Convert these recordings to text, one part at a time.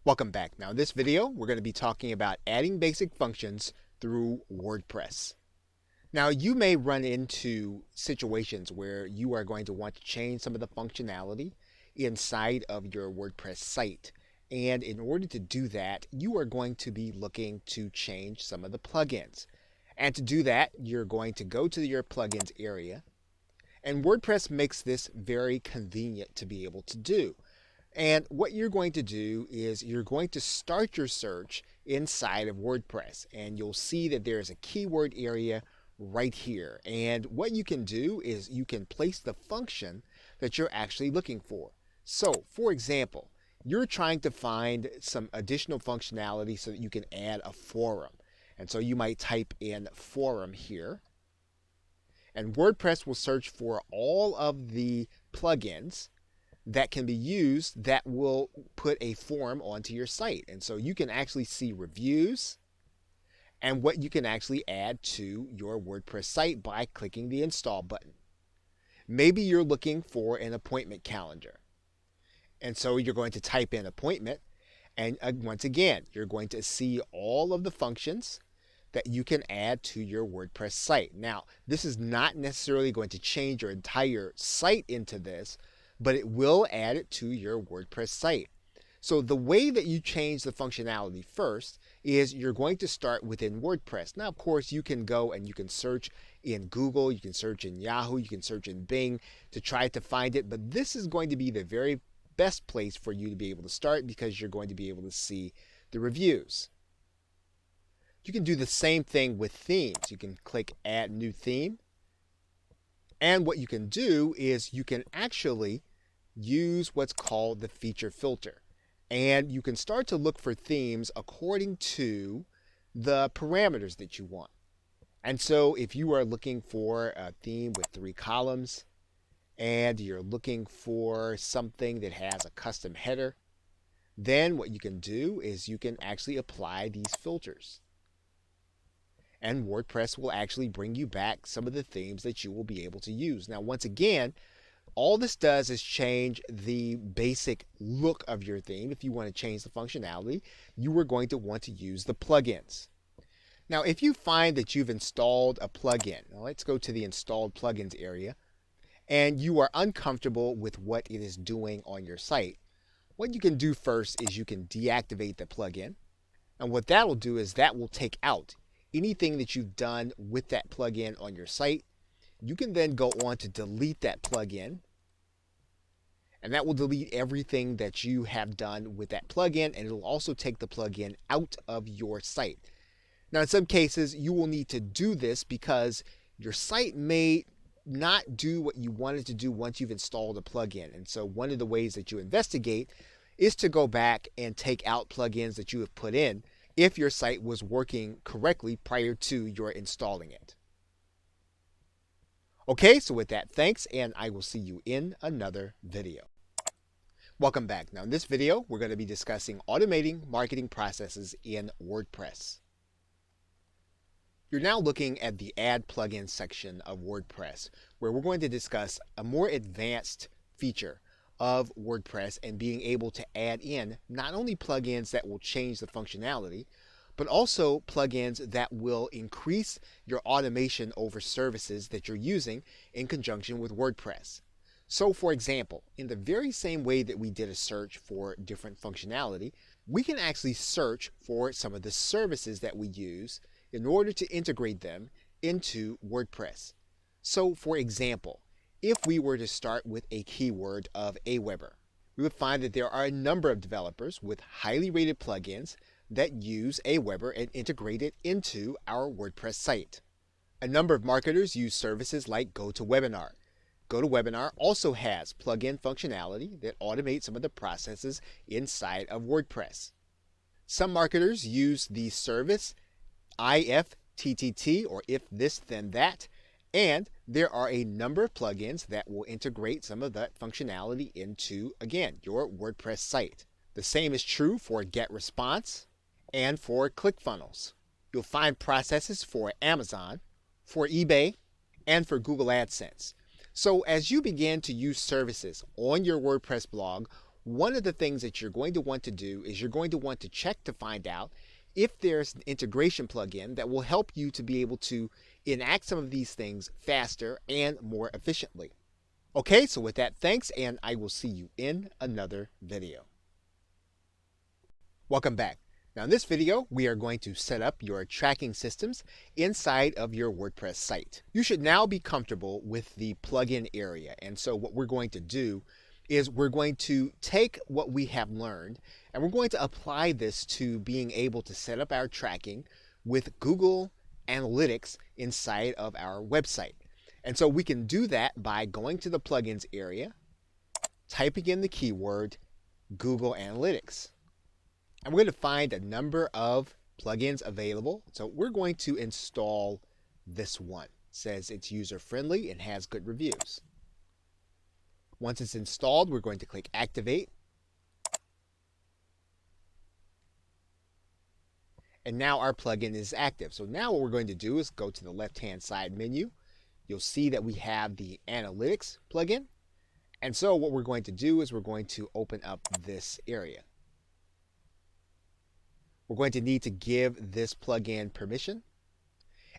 Welcome back. Now in this video, we're going to be talking about adding basic functions through WordPress. Now you may run into situations where you are going to want to change some of the functionality inside of your WordPress site. And in order to do that, you are going to be looking to change some of the plugins. And to do that, you're going to go to your plugins area. And WordPress makes this very convenient to be able to do. And what you're going to do is you're going to start your search inside of WordPress, and you'll see that there's a keyword area right here. And what you can do is you can place the function that you're actually looking for. So, for example, you're trying to find some additional functionality so that you can add a forum. And so you might type in forum here. And WordPress will search for all of the plugins that can be used that will put a form onto your site. And so you can actually see reviews and what you can actually add to your WordPress site by clicking the install button. Maybe you're looking for an appointment calendar. And so you're going to type in appointment, and once again, you're going to see all of the functions that you can add to your WordPress site. Now, this is not necessarily going to change your entire site into this, but it will add it to your WordPress site. So the way that you change the functionality first is you're going to start within WordPress. Now, of course, you can go and you can search in Google, you can search in Yahoo, you can search in Bing to try to find it, but this is going to be the very best place for you to be able to start because you're going to be able to see the reviews. You can do the same thing with themes. You can click Add New Theme. And what you can do is you can actually use what's called the feature filter. And you can start to look for themes according to the parameters that you want. And so if you are looking for a theme with 3 columns and you're looking for something that has a custom header, then what you can do is you can actually apply these filters. And WordPress will actually bring you back some of the themes that you will be able to use. Now, once again, all this does is change the basic look of your theme. If you want to change the functionality, you are going to want to use the plugins. Now, if you find that you've installed a plugin, now let's go to the installed plugins area, and you are uncomfortable with what it is doing on your site, what you can do first is you can deactivate the plugin. And what that will do is that will take out anything that you've done with that plugin on your site. You can then go on to delete that plugin, and that will delete everything that you have done with that plugin, and it will also take the plugin out of your site. Now, in some cases, you will need to do this because your site may not do what you wanted to do once you've installed a plugin. And so one of the ways that you investigate is to go back and take out plugins that you have put in if your site was working correctly prior to your installing it. Okay, so with that, thanks, and I will see you in another video. Welcome back. Now in this video, we're going to be discussing automating marketing processes in WordPress. You're now looking at the Add Plugins section of WordPress, where we're going to discuss a more advanced feature of WordPress and being able to add in not only plugins that will change the functionality, but also plugins that will increase your automation over services that you're using in conjunction with WordPress. So for example, in the very same way that we did a search for different functionality, we can actually search for some of the services that we use in order to integrate them into WordPress. So for example, if we were to start with a keyword of Aweber, we would find that there are a number of developers with highly rated plugins that use Aweber and integrate it into our WordPress site. A number of marketers use services like GoToWebinar. GoToWebinar also has plugin functionality that automates some of the processes inside of WordPress. Some marketers use the service IFTTT, or If This Then That, and there are a number of plugins that will integrate some of that functionality into, again, your WordPress site. The same is true for GetResponse and for ClickFunnels. You'll find processes for Amazon, for eBay, and for Google AdSense. So as you begin to use services on your WordPress blog, one of the things that you're going to want to do is you're going to want to check to find out if there's an integration plugin that will help you to be able to enact some of these things faster and more efficiently. Okay, so with that, thanks, and I will see you in another video. Welcome back. Now in this video, we are going to set up your tracking systems inside of your WordPress site. You should now be comfortable with the plugin area. And so what we're going to do is we're going to take what we have learned and we're going to apply this to being able to set up our tracking with Google Analytics inside of our website. And so we can do that by going to the plugins area, typing in the keyword Google Analytics. And we're going to find a number of plugins available. So we're going to install this one. It says it's user friendly and has good reviews. Once it's installed, we're going to click Activate. And now our plugin is active. So now what we're going to do is go to the left-hand side menu. You'll see that we have the Analytics plugin. And so what we're going to do is we're going to open up this area. We're going to need to give this plugin permission.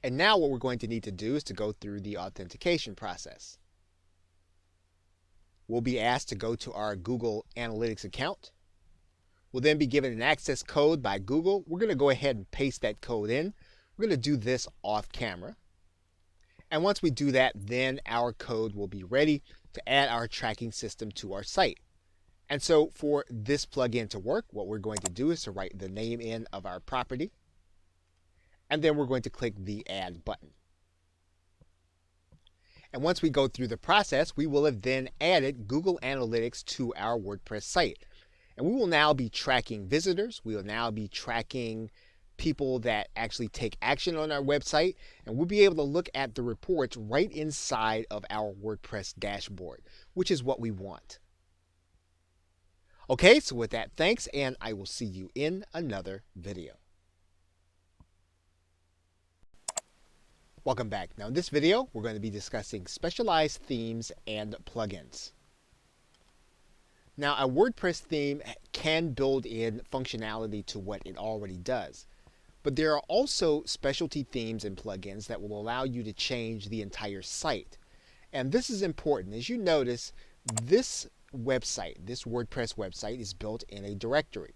And now what we're going to need to do is to go through the authentication process. We'll be asked to go to our Google Analytics account. We'll then be given an access code by Google. We're going to go ahead and paste that code in. We're going to do this off camera. And once we do that, then our code will be ready to add our tracking system to our site. And so for this plugin to work, what we're going to do is to write the name in of our property. And then we're going to click the Add button. And once we go through the process, we will have then added Google Analytics to our WordPress site. And we will now be tracking visitors. We will now be tracking people that actually take action on our website. And we'll be able to look at the reports right inside of our WordPress dashboard, which is what we want. Okay, so with that, thanks, and I will see you in another video. Welcome back. Now in this video, we're going to be discussing specialized themes and plugins. Now a WordPress theme can build in functionality to what it already does, but there are also specialty themes and plugins that will allow you to change the entire site. And this is important. As you notice, this website, this WordPress website, is built in a directory.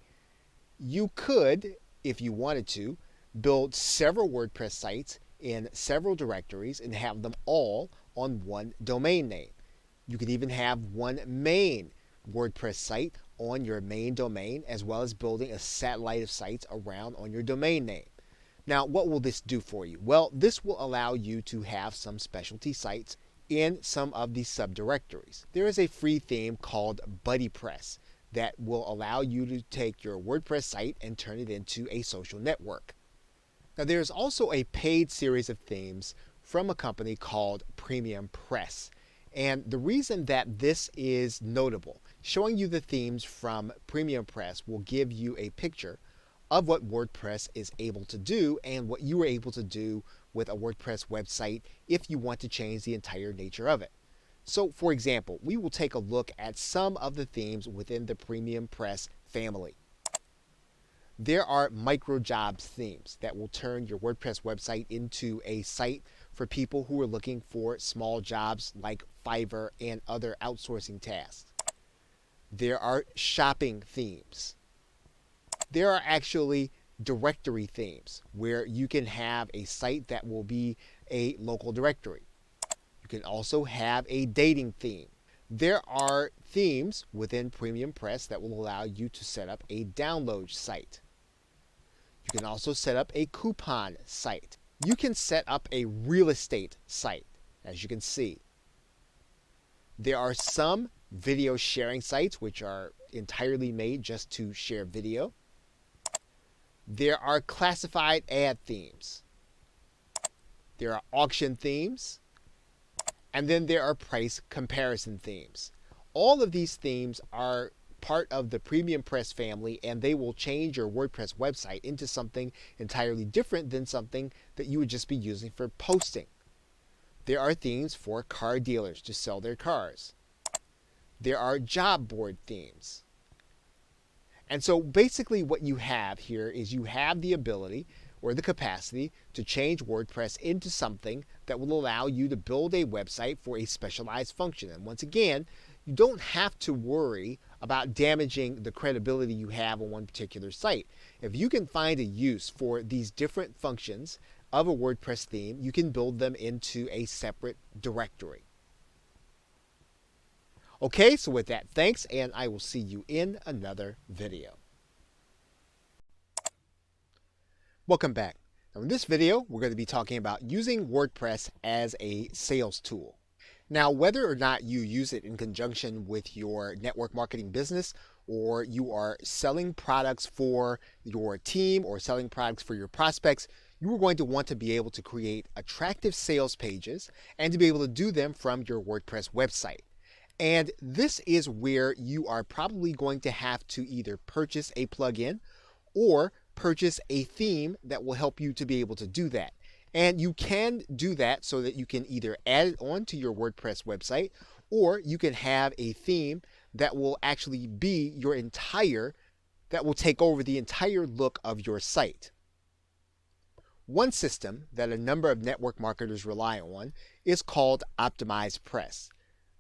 You could, if you wanted to, build several WordPress sites in several directories and have them all on one domain name. You could even have one main WordPress site on your main domain, as well as building a satellite of sites around on your domain name. Now, what will this do for you? Well, this will allow you to have some specialty sites in some of these subdirectories. There is a free theme called BuddyPress that will allow you to take your WordPress site and turn it into a social network. Now there's also a paid series of themes from a company called Premium Press. And the reason that this is notable, showing you the themes from Premium Press will give you a picture of what WordPress is able to do and what you are able to do with a WordPress website if you want to change the entire nature of it. So for example, we will take a look at some of the themes within the Premium Press family. There are micro jobs themes that will turn your WordPress website into a site for people who are looking for small jobs like Fiverr and other outsourcing tasks. There are shopping themes. There are actually directory themes where you can have a site that will be a local directory. You can also have a dating theme. There are themes within Premium Press that will allow you to set up a download site. You can also set up a coupon site. You can set up a real estate site, as you can see. There are some video sharing sites which are entirely made just to share video. There are classified ad themes. There are auction themes. And then there are price comparison themes. All of these themes are part of the Premium Press family, and they will change your WordPress website into something entirely different than something that you would just be using for posting. There are themes for car dealers to sell their cars. There are job board themes. And so basically what you have here is you have the ability or the capacity to change WordPress into something that will allow you to build a website for a specialized function. And once again, you don't have to worry about damaging the credibility you have on one particular site. If you can find a use for these different functions of a WordPress theme, you can build them into a separate directory. Okay, so with that, thanks, and I will see you in another video. Welcome back. Now in this video, we're going to be talking about using WordPress as a sales tool. Now, whether or not you use it in conjunction with your network marketing business, or you are selling products for your team or selling products for your prospects, you are going to want to be able to create attractive sales pages and to be able to do them from your WordPress website. And this is where you are probably going to have to either purchase a plugin or purchase a theme that will help you to be able to do that. And you can do that so that you can either add it on to your WordPress website, or you can have a theme that will actually be that will take over the entire look of your site. One system that a number of network marketers rely on is called Optimized Press.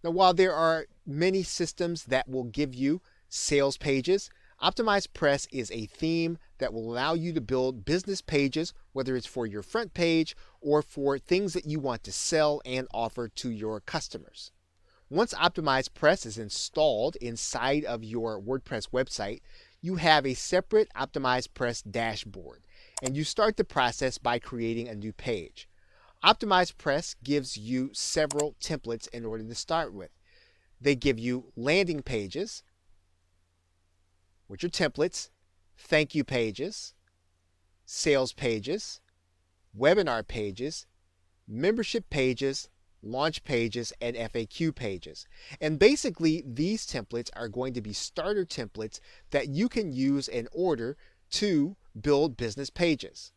Now, while there are many systems that will give you sales pages, Optimized Press is a theme that will allow you to build business pages, whether it's for your front page or for things that you want to sell and offer to your customers. Once Optimized Press is installed inside of your WordPress website, you have a separate Optimized Press dashboard, and you start the process by creating a new page. Optimized Press gives you several templates in order to start with. They give you landing pages, which are templates, thank you pages, sales pages, webinar pages, membership pages, launch pages, and FAQ pages. And basically, these templates are going to be starter templates that you can use in order to build business pages.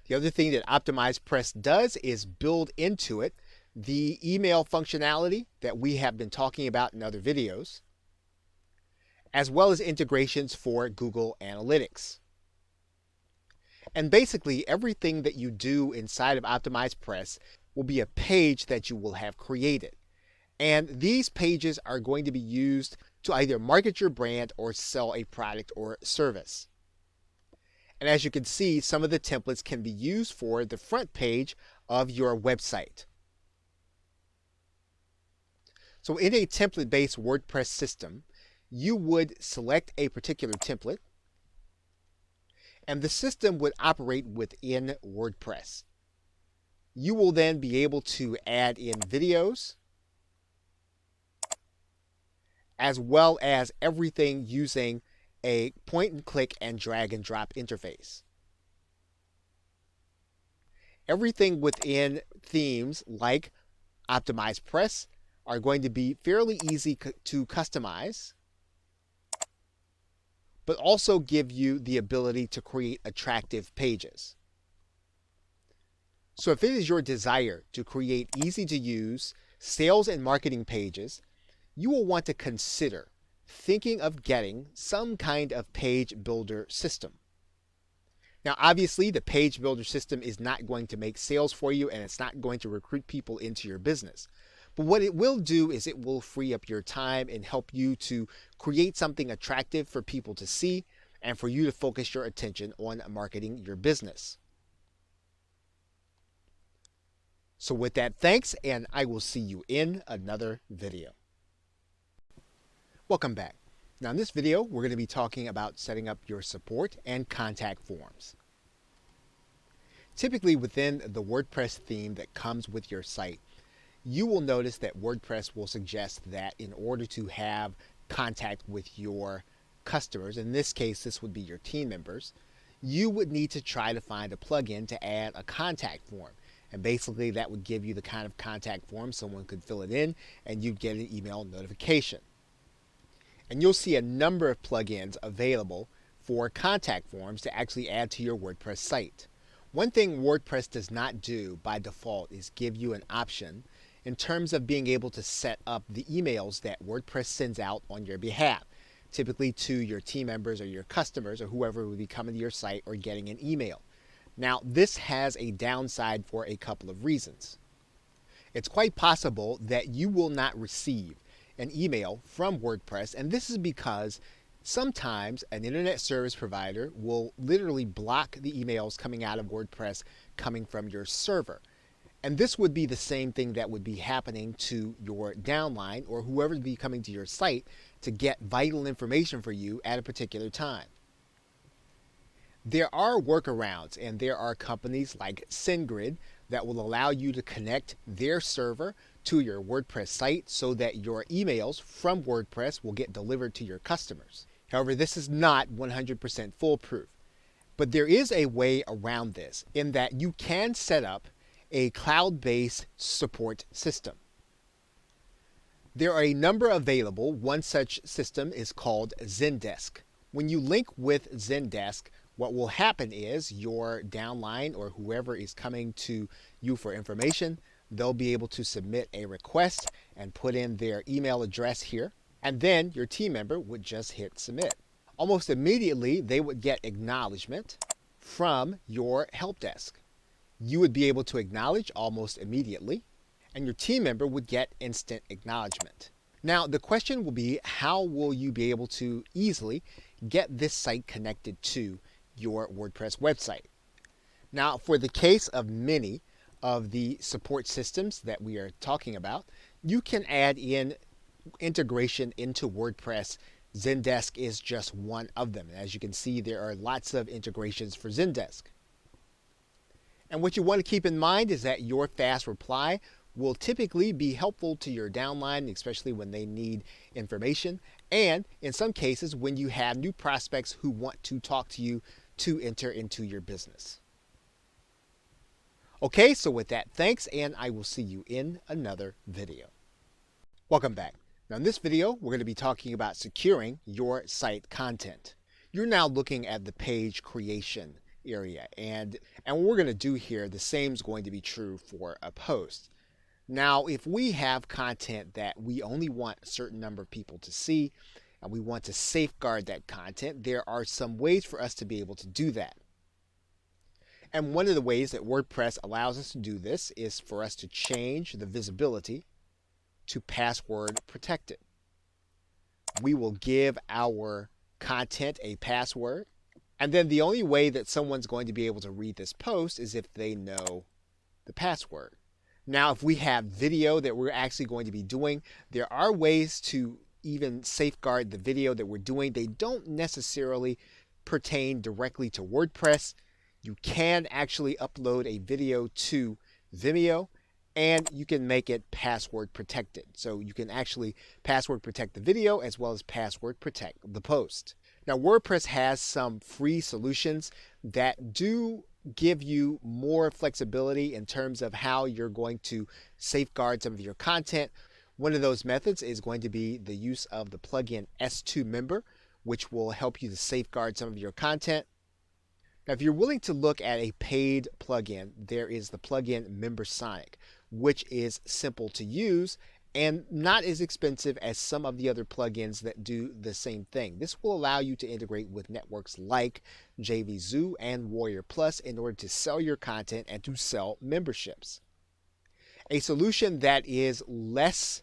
The other thing that Optimized Press does is build into it the email functionality that we have been talking about in other videos, as well as integrations for Google Analytics. And basically, everything that you do inside of Optimized Press will be a page that you will have created. And these pages are going to be used to either market your brand or sell a product or service. And as you can see, some of the templates can be used for the front page of your website. So in a template-based WordPress system, you would select a particular template, and the system would operate within WordPress. You will then be able to add in videos, as well as everything using a point and click and drag and drop interface. Everything within themes like Optimized Press are going to be fairly easy to customize, but also give you the ability to create attractive pages. So if it is your desire to create easy to use sales and marketing pages, you will want to consider thinking of getting some kind of page builder system. Now, obviously, the page builder system is not going to make sales for you, and it's not going to recruit people into your business. But what it will do is it will free up your time and help you to create something attractive for people to see and for you to focus your attention on marketing your business. So with that, thanks, and I will see you in another video. Welcome back. Now in this video, we're going to be talking about setting up your support and contact forms. Typically within the WordPress theme that comes with your site, you will notice that WordPress will suggest that in order to have contact with your customers, in this case this would be your team members, you would need to try to find a plugin to add a contact form. And basically that would give you the kind of contact form someone could fill it in and you'd get an email notification. And you'll see a number of plugins available for contact forms to actually add to your WordPress site. One thing WordPress does not do by default is give you an option in terms of being able to set up the emails that WordPress sends out on your behalf. typically to your team members or your customers or whoever would be coming to your site or getting an email. Now, this has a downside for a couple of reasons. It's quite possible that you will not receive an email from WordPress, and this is because sometimes an internet service provider will literally block the emails coming out of WordPress coming from your server. And this would be the same thing that would be happening to your downline or whoever would be coming to your site to get vital information for you at a particular time. There are workarounds, and there are companies like SendGrid that will allow you to connect their server to your WordPress site so that your emails from WordPress will get delivered to your customers. However, this is not 100% foolproof. But there is a way around this in that you can set up a cloud-based support system. There are a number available. One such system is called Zendesk. When you link with Zendesk, what will happen is your downline or whoever is coming to you for information, they'll be able to submit a request and put in their email address here, and then your team member would just hit submit. Almost immediately, they would get acknowledgement from your help desk. You would be able to acknowledge almost immediately, and your team member would get instant acknowledgement. Now, the question will be, how will you be able to easily get this site connected to your WordPress website? Now, for the case of many of the support systems that we are talking about, you can add in integration into WordPress. Zendesk is just one of them. As you can see, there are lots of integrations for Zendesk. And what you want to keep in mind is that your fast reply will typically be helpful to your downline, especially when they need information, and in some cases when you have new prospects who want to talk to you to enter into your business. Okay, so with that, thanks, and I will see you in another video. Welcome back. Now in this video, we're going to be talking about securing your site content. You're now looking at the page creation area, and what we're going to do here, the same is going to be true for a post. Now, if we have content that we only want a certain number of people to see, and we want to safeguard that content, there are some ways for us to be able to do that. And one of the ways that WordPress allows us to do this is for us to change the visibility to password protected. We will give our content a password, and then the only way that someone's going to be able to read this post is if they know the password. Now, if we have video that we're actually going to be doing, there are ways to even safeguard the video that we're doing. They don't necessarily pertain directly to WordPress. You can actually upload a video to Vimeo, and you can make it password protected. So you can actually password protect the video as well as password protect the post. Now, WordPress has some free solutions that do give you more flexibility in terms of how you're going to safeguard some of your content. One of those methods is going to be the use of the plugin S2 Member, which will help you to safeguard some of your content. Now, if you're willing to look at a paid plugin, there is the plugin MemberSonic, which is simple to use and not as expensive as some of the other plugins that do the same thing. This will allow you to integrate with networks like JVZoo and Warrior Plus in order to sell your content and to sell memberships. A solution that is less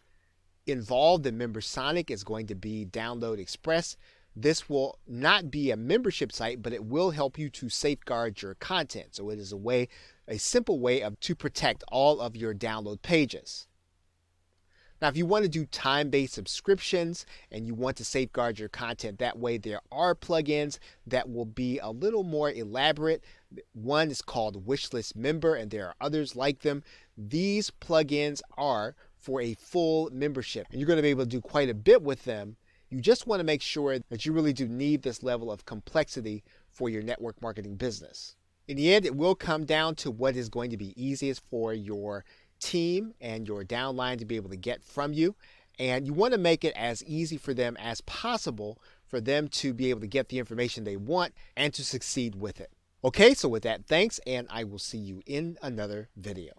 involved than MemberSonic is going to be Download Express. This will not be a membership site, but it will help you to safeguard your content. So it is a simple way to protect all of your download pages. Now, if you want to do time-based subscriptions and you want to safeguard your content that way, there are plugins that will be a little more elaborate. One is called Wishlist Member, and there are others like them. These plugins are for a full membership, and you're going to be able to do quite a bit with them. You just want to make sure that you really do need this level of complexity for your network marketing business. In the end, it will come down to what is going to be easiest for your team and your downline to be able to get from you, and you want to make it as easy for them as possible for them to be able to get the information they want and to succeed with it. Okay, so with that, thanks, and I will see you in another video.